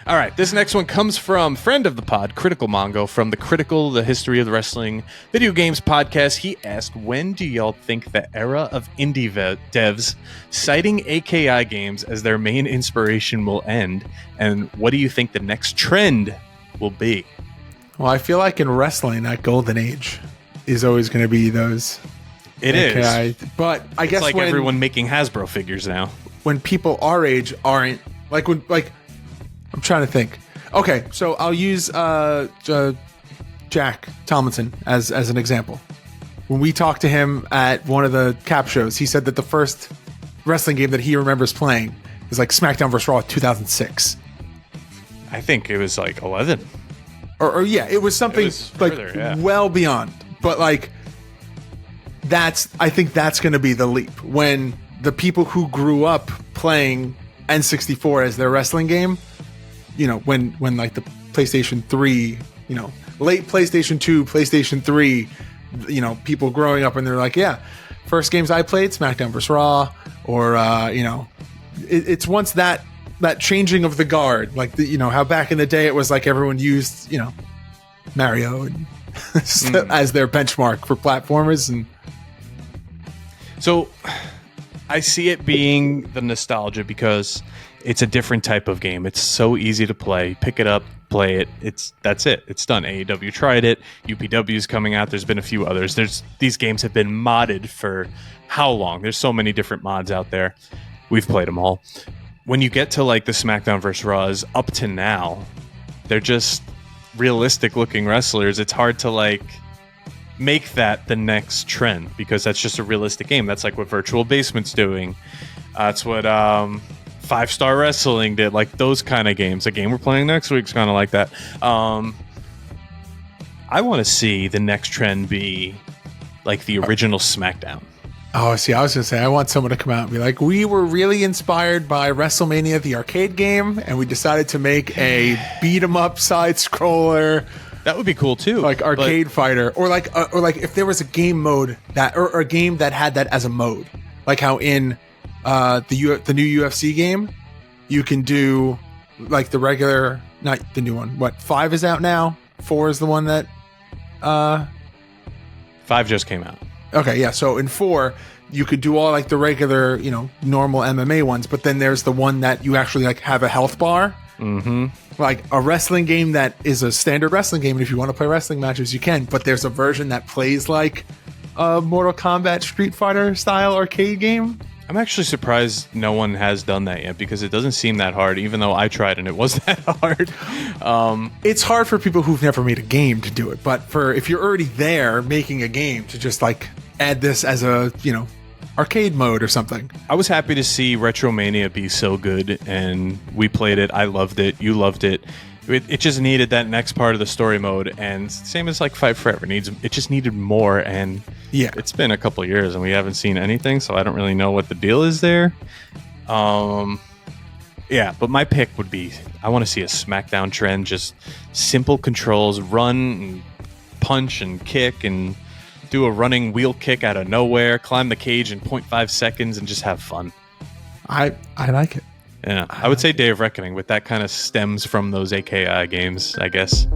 All right, this next one comes from friend of the pod, Critical Mongo, from the History of the Wrestling Video Games podcast. He asked, when do y'all think the era of indie devs citing AKI games as their main inspiration will end? And what do you think the next trend will be? Well, I feel like in wrestling, that golden age is always going to be those. It AKI. Is. But I guess like everyone making Hasbro figures now. When people our age aren't, I'm trying to think. Okay, so I'll use Jack Tomlinson as an example. When we talked to him at one of the Cap shows, he said that the first wrestling game that he remembers playing is like SmackDown vs. Raw 2006. I think it was like 11. Or yeah, it was something well beyond. But like, I think that's going to be the leap when the people who grew up playing N64 as their wrestling game, you know, when like the PlayStation 3, you know, late PlayStation 2, PlayStation 3, you know, people growing up and they're like, yeah, first games I played, SmackDown vs. Raw, or, you know, it's once that changing of the guard, like, you know, how back in the day it was like everyone used, you know, Mario and as their benchmark for platformers. And so I see it being the nostalgia because it's a different type of game. It's so easy to play. Pick it up, play it. That's it. It's done. AEW tried it. UPW is coming out. There's been a few others. These games have been modded for how long? There's so many different mods out there. We've played them all. When you get to like the SmackDown vs. Raws up to now, they're just realistic looking wrestlers. It's hard to like make that the next trend because that's just a realistic game. That's like what Virtual Basement's doing. That's what 5-Star Wrestling did, like those kind of games. The game we're playing next week's kind of like that. I want to see the next trend be like the original SmackDown. Oh, see, I was going to say, I want someone to come out and be like, we were really inspired by WrestleMania, the arcade game, and we decided to make a beat-em-up side-scroller. That would be cool too. Like Arcade Fighter, or like if there was a game mode that, or a game that had that as a mode, like how in the new UFC game, you can do like the regular, not the new one. What 5 is out now? 4 is the one that 5 just came out. Okay, yeah. So in 4, you could do all like the regular, you know, normal MMA ones, but then there's the one that you actually like have a health bar. Mm-hmm. Like a wrestling game that is a standard wrestling game, and if you want to play wrestling matches, you can. But there's a version that plays like a Mortal Kombat Street Fighter style arcade game. I'm actually surprised no one has done that yet because it doesn't seem that hard, even though I tried and it was that hard. It's hard for people who've never made a game to do it, but for if you're already there making a game to just like add this as a, you know, arcade mode or something. I was happy to see Retromania be so good, and we played it. I loved it. You loved it. It just needed that next part of the story mode, and same as like Fight Forever it just needed more. And yeah, it's been a couple of years and we haven't seen anything, so I don't really know what the deal is there. Yeah, but my pick would be, I want to see a SmackDown trend, just simple controls, run and punch and kick and do a running wheel kick out of nowhere, climb the cage in 0.5 seconds and just have fun. I like it. Yeah, I would say Day of Reckoning, but that kind of stems from those AKI games, I guess.